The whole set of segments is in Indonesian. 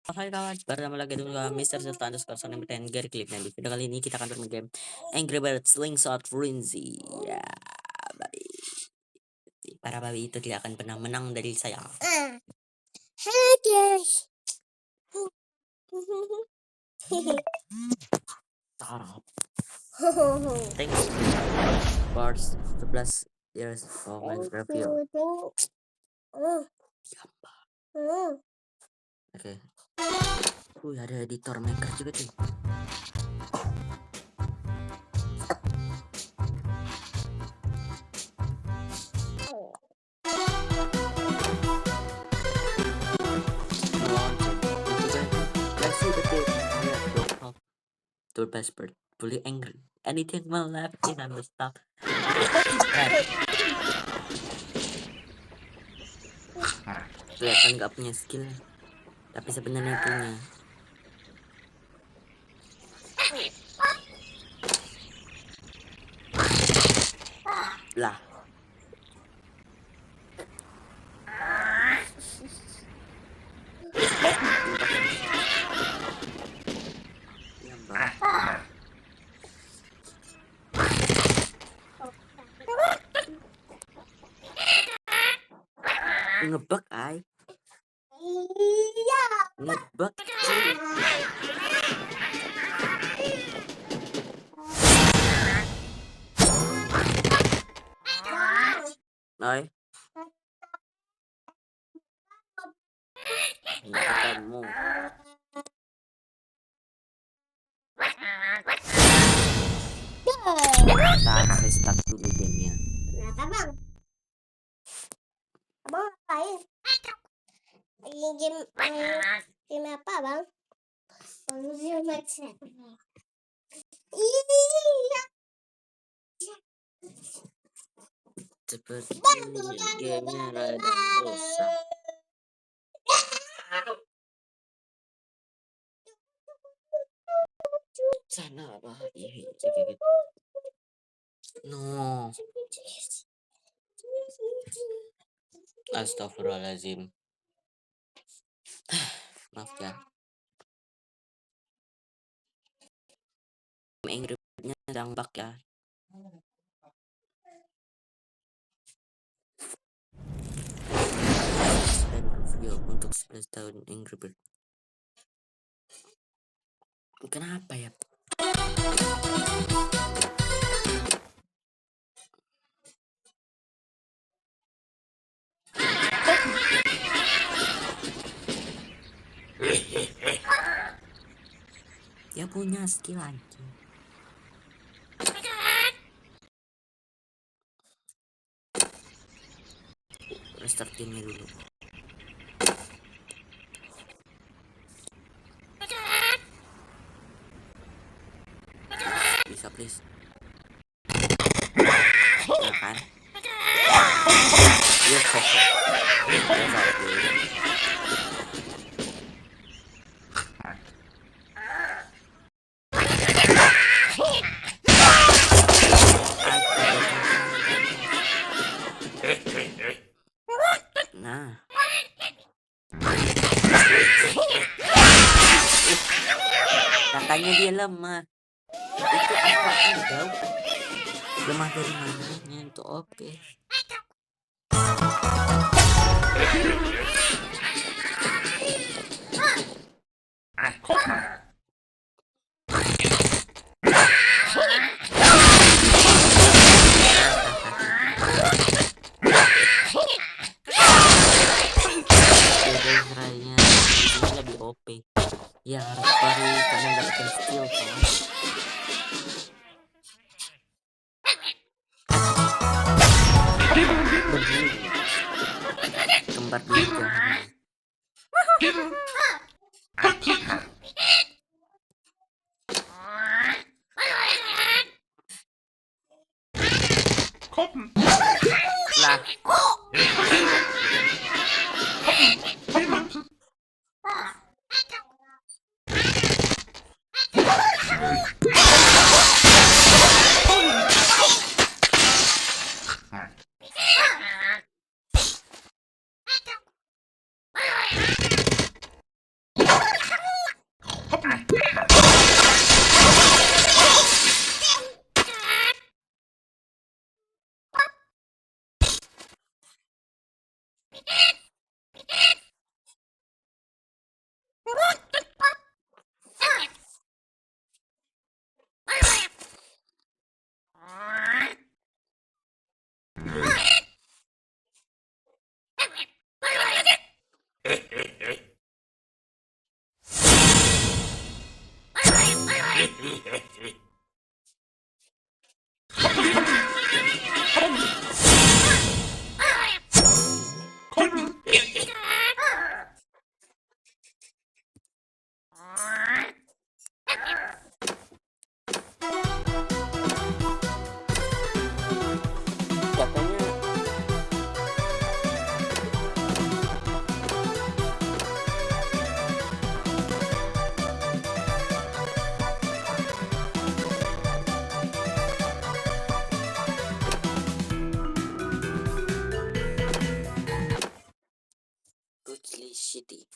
Hai kawan, bertemu lagi dengan Mr. Serta underscore Sony dan Gary Clip. Dan di video kali ini kita akan bermain game Angry Birds Slingshot Frenzy. Ya, babi. Para babi itu tidak akan pernah menang dari saya. Hello guys. Tarap. Thanks for 11 years of my review. Oke. Ada editor maker juga tuh. To best bird, fully angry. Anything will left in and the stuff. Kelihatan nggak punya skill, tapi sebenarnya punya. Lah. Ya, Mbak. Ngebug ay. Iya. Ngebug. Ay. Nggak ketemu. Kita restart dulu gamenya. Kenapa bang? Abang ngapain? Game apa bang? Iya. Seperti gamenya rada rusak. Sana apa? Iya, gitu. No. Astagfirullahaladzim. Maaf ya. Angry Bird-nya sedang bug ya. Dan review untuk 11 tahun Angry Bird. Kenapa ya? Dia punya skill anjing. Restart gamenya dulu. Bisa please. Ya kan? Yo, nah. Katanya dia lemah. Itu apa enggak? Lemah dari mananya itu oke. Raya ini lebih OP. Ya harus baru kamu mendapatkan skill kan. Kembar tiga. Lah. Brutally shitty.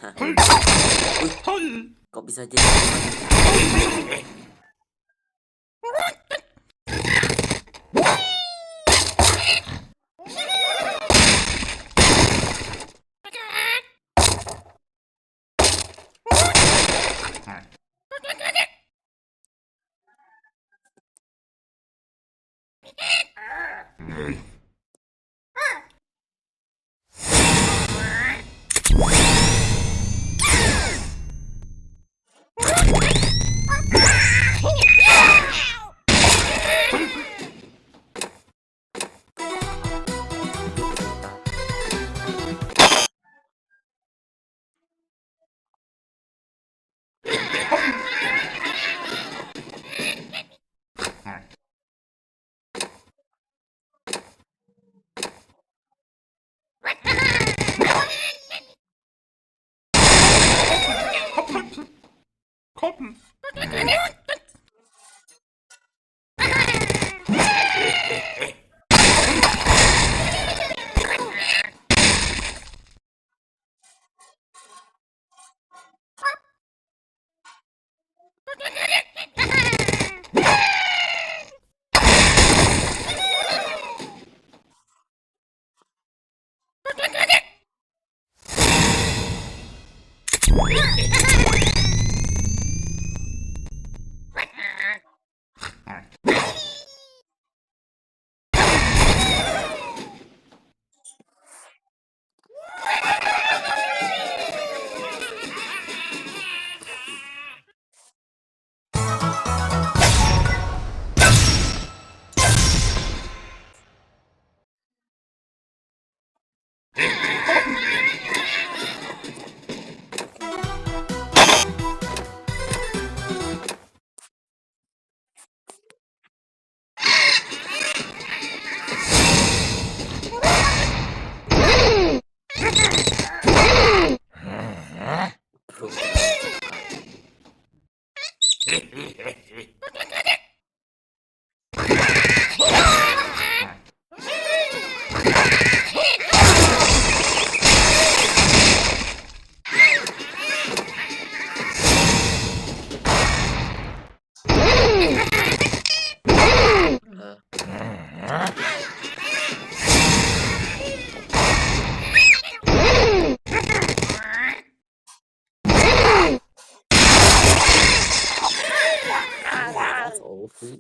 Aku udah kok bisa jadi that's awful.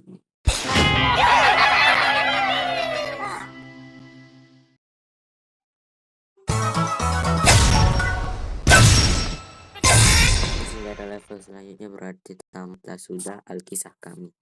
Sehingga ada level selanjutnya berarti tamatlah sudah alkisah kami.